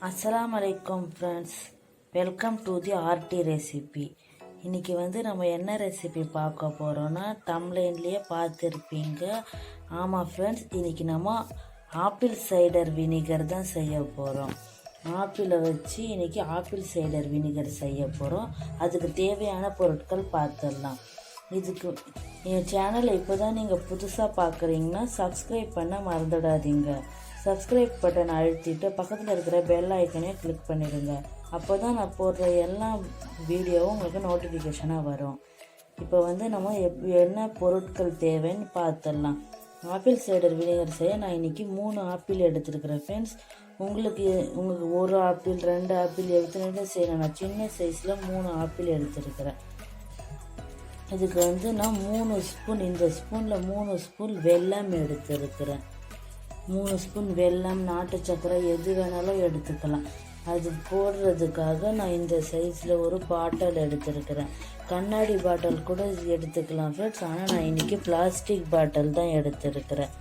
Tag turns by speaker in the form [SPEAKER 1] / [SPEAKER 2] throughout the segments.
[SPEAKER 1] அஸ்ஸலாமு அலைக்கும் friends, welcome to the RT recipe. இன்றைக்கி நம்ம என்ன ரெசிபி பார்க்க போகிறோன்னா டம்ப்ளைன்லேயே பார்த்துருப்பீங்க. ஆமாம் ஃப்ரெண்ட்ஸ், இன்றைக்கி நம்ம ஆப்பிள் சைடர் வினிகர் தான் செய்ய போகிறோம். ஆப்பிளை வச்சு இன்றைக்கி ஆப்பிள் சைடர் வினிகர் செய்ய போகிறோம். அதுக்கு தேவையான பொருட்கள் பார்த்துடலாம். இதுக்கு என் சேனலை இப்போ தான் நீங்கள் புதுசாக பார்க்குறீங்கன்னா சப்ஸ்கிரைப் பண்ண மறந்துடாதீங்க. சப்ஸ்கிரைப் பட்டன் அழுத்திட்டு பக்கத்தில் இருக்கிற பெல் ஐக்கனே கிளிக் பண்ணிடுங்க. அப்போ தான் நான் போடுற எல்லா வீடியோவும் உங்களுக்கு நோட்டிஃபிகேஷனாக வரும். இப்போ நம்ம என்ன பொருட்கள் தேவைன்னு பார்த்துடலாம். ஆப்பிள் சைடர் வினிகர் செய்ய நான் இன்றைக்கி 3 ஆப்பிள் எடுத்துருக்கிறேன் ஃப்ரெண்ட்ஸ். உங்களுக்கு 1 ஆப்பிள் 2 ஆப்பிள் எடுத்துகிட்டு செய்யணும். நான் சின்ன சைஸில் 3 ஆப்பிள் எடுத்துருக்கிறேன். இதுக்கு நான் 3 ஸ்பூன், இந்த ஸ்பூனில் 3 ஸ்பூன் வெல்லம் எடுத்துருக்கிறேன். 3 ஸ்பூன் வெல்லம், நாட்டு சக்கரை எது வேணாலும் எடுத்துக்கலாம். அது போடுறதுக்காக நான் இந்த சைஸில் ஒரு பாட்டில் எடுத்துருக்கிறேன். கண்ணாடி பாட்டில் கூட எடுத்துக்கலாம் ஃப்ரெண்ட்ஸ், ஆனால் நான் இன்றைக்கி பிளாஸ்டிக் பாட்டில் தான் எடுத்துருக்கிறேன்.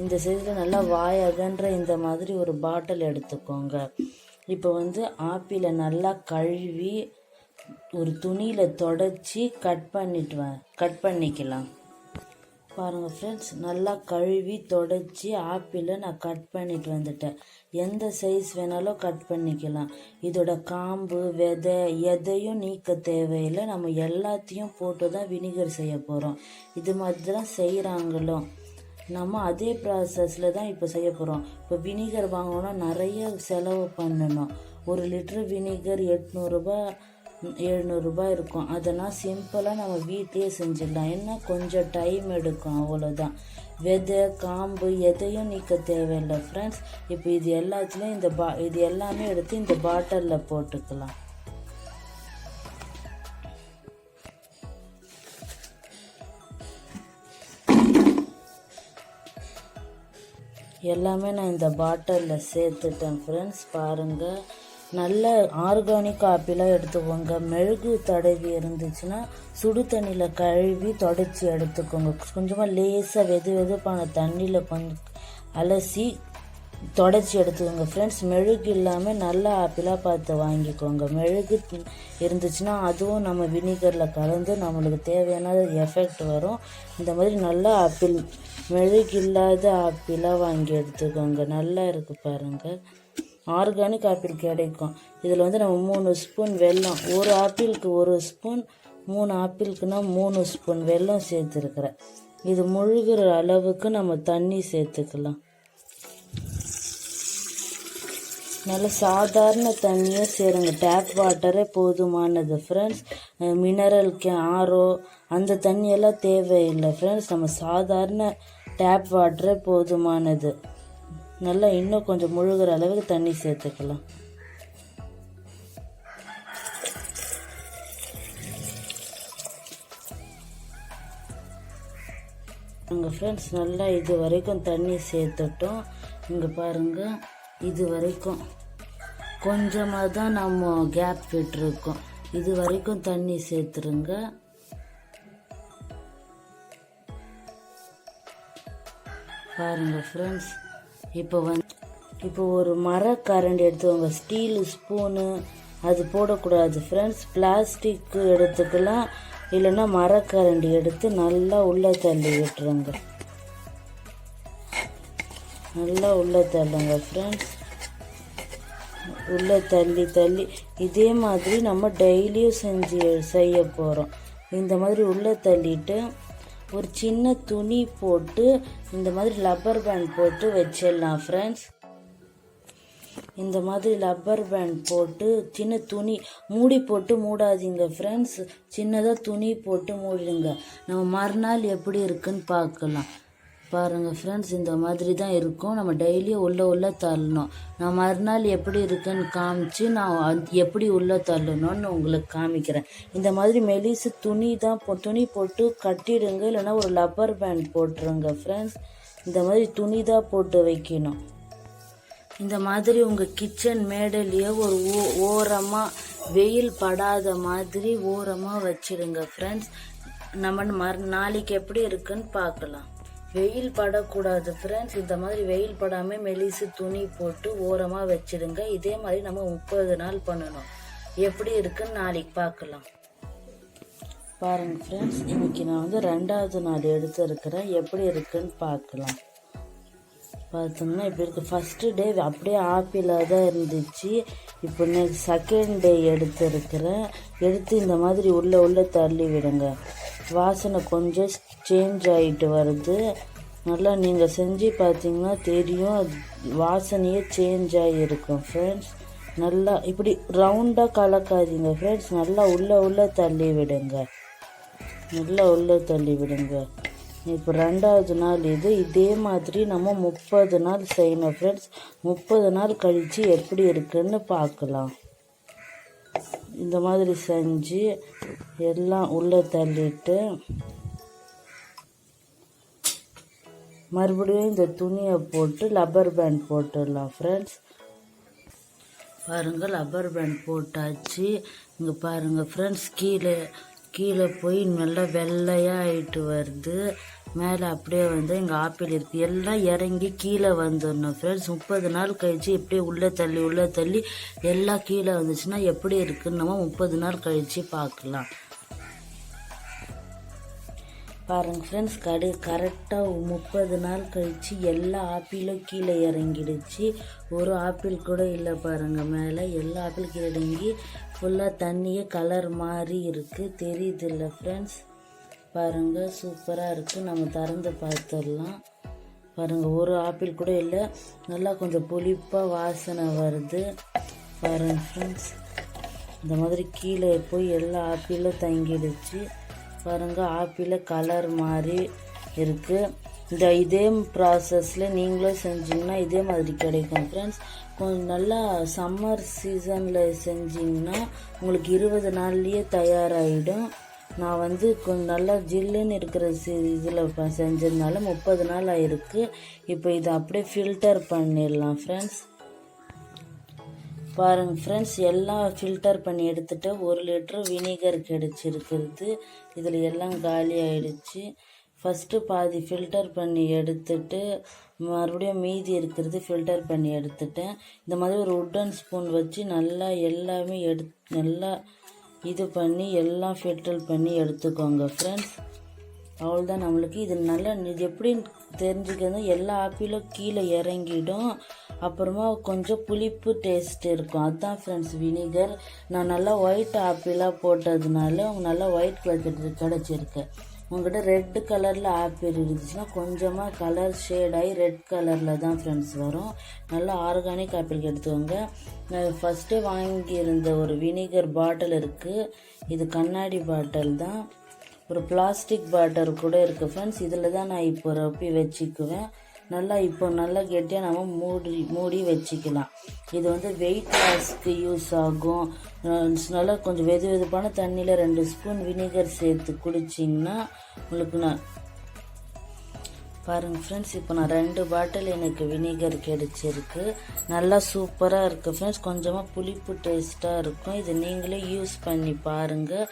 [SPEAKER 1] இந்த சைஸில் நல்லா வாயகன்ற இந்த மாதிரி ஒரு பாட்டில் எடுத்துக்கோங்க. இப்போ ஆப்பிளை நல்லா கழுவி ஒரு துணியில் தொடச்சி கட் பண்ணிக்கலாம். பாருங்கள் ஃப்ரெண்ட்ஸ், நல்லா கழுவி தொடச்சி ஆப்பிளை நான் கட் பண்ணிட்டு வந்துட்டேன். எந்த சைஸ் வேணாலும் கட் பண்ணிக்கலாம். இதோட காம்பு, விதை எதையும் நீக்க தேவையில்லை. நம்ம எல்லாத்தையும் போட்டு தான் வினிகர் செய்ய போகிறோம். இது மாதிரி தான் செய்கிறாங்களோ. நம்ம அதே ப்ராசஸில் தான் இப்போ செய்ய போகிறோம். இப்போ வினிகர் வாங்கணுன்னா நிறைய செலவு பண்ணணும். 1 லிட்டரு வினிகர் 700 இருக்கும். அதெல்லாம் சிம்பிளாக நம்ம வீட்டிலே செஞ்சிடலாம். என்ன கொஞ்சம் டைம் எடுக்கும், அவ்வளோதான். விதை காம்பு எதையும் நீக்க தேவையில்லை ஃப்ரெண்ட்ஸ். இப்போ இது எல்லாத்துலேயும் இது எல்லாமே எடுத்து இந்த பாட்டிலில் போட்டுக்கலாம். எல்லாமே நான் இந்த பாட்டிலில் சேர்த்துட்டேன் ஃப்ரெண்ட்ஸ். பாருங்கள், நல்ல ஆர்கானிக் ஆப்பிளாக எடுத்துக்கோங்க. மெழுகு தடவி இருந்துச்சுன்னா சுடு தண்ணியில் கழுவி தொடச்சி எடுத்துக்கோங்க. கொஞ்சமாக லேசாக வெதுப்பான தண்ணியில் கொஞ்சம் அலசி தொடச்சி எடுத்துக்கோங்க ஃப்ரெண்ட்ஸ். மெழுகு இல்லாமல் நல்ல ஆப்பிளாக பார்த்து வாங்கிக்கோங்க. மெழுகு இருந்துச்சுன்னா அதுவும் நம்ம வினிகரில் கலந்து நம்மளுக்கு தேவையான எஃபெக்ட் வரும். இந்த மாதிரி நல்ல ஆப்பிள், மெழுகு இல்லாத ஆப்பிளாக வாங்கி எடுத்துக்கோங்க. நல்லா இருக்குது பாருங்கள், ஆர்கானிக் ஆப்பிள் கிடைக்கும். இதில் நம்ம 3 ஸ்பூன் வெல்லம், 1 ஆப்பிளுக்கு 1 ஸ்பூன், 3 ஆப்பிளுக்குன்னா 3 ஸ்பூன் வெல்லம் சேர்த்துருக்குறேன். இது முழுகிற அளவுக்கு நம்ம தண்ணி சேர்த்துக்கலாம். நல்ல சாதாரண தண்ணியே சேருங்க. டேப் வாட்டரே போதுமானது ஃப்ரெண்ட்ஸ். மினரல் ஆரோ அந்த தண்ணியெல்லாம் தேவையில்லை ஃப்ரெண்ட்ஸ். நம்ம சாதாரண டேப் வாட்டரே போதுமானது. நல்லா இன்னும் கொஞ்சம் முழுகிற அளவுக்கு தண்ணி சேர்த்துக்கலாம். இங்கே ஃப்ரெண்ட்ஸ் நல்லா இது வரைக்கும் தண்ணி சேர்த்துட்டோம். இங்கே பாருங்கள், இது வரைக்கும் கொஞ்சமாக தான் நம்ம கேப் விட்டுருக்கோம். இது வரைக்கும் தண்ணி சேர்த்துருங்க. பாருங்கள் ஃப்ரெண்ட்ஸ், இப்போ ஒரு மரக்கரண்டி எடுத்துக்கோங்க. ஸ்டீலு ஸ்பூனு அது போடக்கூடாது ஃப்ரெண்ட்ஸ். பிளாஸ்டிக்கு எடுத்துக்கலாம், இல்லைன்னா மரக்கரண்டி எடுத்து நல்லா உள்ளே தள்ளி விட்டுருங்க. நல்லா உள்ளே தள்ளுங்க ஃப்ரெண்ட்ஸ். உள்ளே தள்ளி இதே மாதிரி நம்ம டெய்லியும் செய்ய போகிறோம். இந்த மாதிரி உள்ளே தள்ளிட்டு ஒரு சின்ன துணி போட்டு இந்த மாதிரி ரப்பர் பேண்ட் போட்டு வச்சிடலாம் ஃப்ரெண்ட்ஸ். இந்த மாதிரி ரப்பர் பேண்ட் போட்டு சின்ன துணி மூடி போட்டு மூடாதீங்க ஃப்ரெண்ட்ஸ். சின்னதாக துணி போட்டு மூடிடுங்க. நம்ம மறுநாள் எப்படி இருக்குன்னு பார்க்கலாம். பாருங்கள் ஃப்ரெண்ட்ஸ், இந்த மாதிரி தான் இருக்கும். நம்ம டெய்லியும் உள்ளே தள்ளணும். நான் மறுநாள் எப்படி இருக்குன்னு காமிச்சு நான் எப்படி உள்ளே தள்ளணும்னு உங்களுக்கு காமிக்கிறேன். இந்த மாதிரி மெலிசு துணி போட்டு கட்டிடுங்க, இல்லைன்னா ஒரு ரப்பர் பேண்ட் போட்டுருங்க ஃப்ரெண்ட்ஸ். இந்த மாதிரி துணி தான் போட்டு வைக்கணும். இந்த மாதிரி உங்கள் கிச்சன் மேடலையே ஒரு ஓரமாக வெயில் படாத மாதிரி ஓரமாக வச்சிடுங்க ஃப்ரெண்ட்ஸ். நம்ம நாளைக்கு எப்படி இருக்குன்னு பார்க்கலாம். வெயில் படக்கூடாது ஃப்ரெண்ட்ஸ். இந்த மாதிரி வெயில் படாமல் மெலிசு துணி போட்டு ஓரமாக வச்சிடுங்க. இதே மாதிரி நம்ம 30 நாள் பண்ணணும். எப்படி இருக்குன்னு நாளைக்கு பார்க்கலாம். பாருங்கள் ஃப்ரெண்ட்ஸ், இன்னைக்கு நான் வந்து 2வது நாள் எடுத்துருக்கிறேன். எப்படி இருக்குன்னு பார்க்கலாம். பார்த்தோம்னா இப்படி இருக்குது. ஃபஸ்ட்டு டே அப்படியே ஆப்பிளாக தான் இருந்துச்சு. இப்போ நெக்ஸ்ட் செகண்ட் டே எடுத்துருக்கிறேன். எடுத்து இந்த மாதிரி உள்ளே தள்ளி விடுங்க. வாசனை கொஞ்சம் சேஞ்ச் ஆகிட்டு வருது. நல்லா நீங்கள் செஞ்சு பார்த்தீங்கன்னா தெரியும், வாசனையே சேஞ்ச் ஆகிருக்கும் ஃப்ரெண்ட்ஸ். நல்லா இப்படி ரவுண்டாக கலக்காதீங்க ஃப்ரெண்ட்ஸ். நல்லா உள்ளே தள்ளி விடுங்க. நல்லா உள்ளே தள்ளி விடுங்க. இப்போ 2வது நாள் இது. இதே மாதிரி நம்ம 30 நாள் செய்யணும் ஃப்ரெண்ட்ஸ். 30 நாள் கழித்து எப்படி இருக்குன்னு பார்க்கலாம். இந்த மாதிரி செஞ்சு எல்லாம் உள்ளே தள்ளிட்டு மறுபடியும் இந்த துணியை போட்டு லப்பர் பேண்ட் போட்டுடலாம் ஃப்ரெண்ட்ஸ். பாருங்கள், லப்பர் பேண்ட் போட்டாச்சு. இங்கே பாருங்கள் ஃப்ரெண்ட்ஸ், கீழே போய் நல்லா வெள்ளையாக ஆகிட்டு வருது. மேலே அப்படியே வந்து இங்கே ஆப்பிள் இருக்குது. எல்லாம் இறங்கி கீழே வந்துடணும் ஃப்ரெண்ட்ஸ். 30 நாள் கழித்து இப்படியே உள்ளே தள்ளி எல்லாம் கீழே வந்துச்சுன்னா எப்படி இருக்குன்னு நம்ம 30 நாள் கழித்து பார்க்கலாம். பாருங்கள் ஃப்ரெண்ட்ஸ், கரெக்டாக 30 நாள் கழித்து எல்லா ஆப்பிளும் கீழே இறங்கிடுச்சு. ஒரு ஆப்பிள் கூட இல்லை பாருங்கள். மேலே எல்லா ஆப்பிள் கீழே இறங்கி ஃபுல்லாக தண்ணியே கலர் மாதிரி இருக்குது. தெரியுது இல்லை ஃப்ரெண்ட்ஸ்? பாருங்கள், சூப்பராக இருக்குது. நம்ம திறந்து பார்த்துடலாம். பாருங்கள், ஒரு ஆப்பிள் கூட இல்லை. நல்லா கொஞ்சம் புளிப்பாக வாசனை வருது. பாருங்கள் ஃப்ரெண்ட்ஸ், இந்த மாதிரி கீழே போய் எல்லா ஆப்பிளும் தங்கிடுச்சு. பாருங்கள், ஆப்பிள் கலர் மாதிரி இருக்குது. இதே ப்ராசஸில் நீங்களும் செஞ்சிங்கன்னா இதே மாதிரி கிடைக்கும் ஃப்ரெண்ட்ஸ். கொஞ்சம் நல்லா சம்மர் சீசனில் செஞ்சிங்கன்னா உங்களுக்கு 20 நாள்லேயே தயாராகிடும். நான் வந்து கொஞ்சம் நல்லா ஜில்லுன்னு இருக்கிற இதில் செஞ்சதுனால 30 நாள் ஆகிருக்கு. இப்போ இதை அப்படியே ஃபில்டர் பண்ணிடலாம் ஃப்ரெண்ட்ஸ். பாருங்கள் ஃப்ரெண்ட்ஸ், எல்லாம் ஃபில்டர் பண்ணி எடுத்துகிட்டு 1 லிட்டர் வினிகர் கிடச்சிருக்கிறது. இதில் எல்லாம் காலி ஆகிடுச்சு. ஃபஸ்ட்டு பாதி ஃபில்டர் பண்ணி எடுத்துட்டு மறுபடியும் மீதி இருக்கிறது ஃபில்டர் பண்ணி எடுத்துட்டேன். இந்த மாதிரி ஒரு உட்டன் ஸ்பூன் வச்சு நல்லா எல்லாமே நல்லா இது பண்ணி எல்லாம் ஃபில்டர் பண்ணி எடுத்துக்கோங்க ஃப்ரெண்ட்ஸ். அவ்வளோதான். நம்மளுக்கு இது நல்லா எப்படி தெரிஞ்சுக்கிறது, எல்லா ஆப்பிளும் கீழே இறங்கிடும். அப்புறமா கொஞ்சம் புளிப்பு டேஸ்ட் இருக்கும். அதுதான் ஃப்ரெண்ட்ஸ் வினிகர். நான் நல்லா ஒயிட் ஆப்பிளாக போட்டதுனால நல்லா ஒயிட் கலர் கிடச்சிருக்கு. உங்கள்கிட்ட ரெட் கலரில் ஆப்பிள் இருந்துச்சுன்னா கொஞ்சமாக கலர் ஷேடாகி ரெட் கலரில் தான் ஃப்ரெண்ட்ஸ் வரும். நல்லா ஆர்கானிக் ஆப்பிள் எடுத்துக்கோங்க. நான் ஃபஸ்ட்டே வாங்கியிருந்த ஒரு வினிகர் பாட்டில் இருக்குது. இது கண்ணாடி பாட்டில் தான். ஒரு பிளாஸ்டிக் பாட்டில் கூட இருக்குது ஃப்ரெண்ட்ஸ். இதில் தான் நான் இப்போ ரொப்பி வச்சுக்குவேன். நல்லா கெட்டியாக நம்ம மூடி வச்சுக்கலாம். இது வந்து வெயிட் லாஸ்க்கு யூஸ் ஆகும். நல்லா கொஞ்சம் வெதுவெதுப்பான தண்ணியில் 2 ஸ்பூன் வினிகர் சேர்த்து குடிச்சிங்கன்னா உங்களுக்கு பாருங்கள் ஃப்ரெண்ட்ஸ், இப்போ நான் 2 பாட்டில் எனக்கு வினிகர் கிடச்சிருக்கு. நல்லா சூப்பராக இருக்குது ஃப்ரெண்ட்ஸ். கொஞ்சமாக புளிப்பு டேஸ்ட்டாக இருக்கும். இது நீங்களே யூஸ் பண்ணி பாருங்கள்.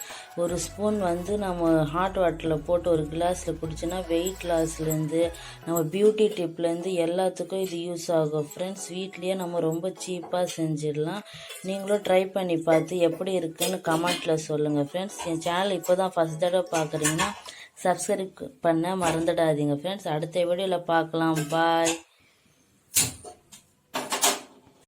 [SPEAKER 1] 1 ஸ்பூன் வந்து நம்ம ஹாட் வாட்டரில் போட்டு ஒரு கிளாஸில் குடிச்சோன்னா வெயிட் லாஸ்லேருந்து நம்ம பியூட்டி டிப்லேருந்து எல்லாத்துக்கும் இது யூஸ் ஆகும் ஃப்ரெண்ட்ஸ். வீட்லேயே நம்ம ரொம்ப சீப்பாக செஞ்சிடலாம். நீங்களும் ட்ரை பண்ணி பார்த்து எப்படி இருக்குன்னு கமெண்ட்டில் சொல்லுங்கள் ஃப்ரெண்ட்ஸ். என் சேனல் இப்போ தான் ஃபஸ்ட் தடவை பார்க்குறீங்கன்னா சப்ஸ்கிரைப் பண்ண மறந்துடாதீங்க ஃப்ரெண்ட்ஸ். அடுத்த வீடியோவில் பார்க்கலாம். பாய்.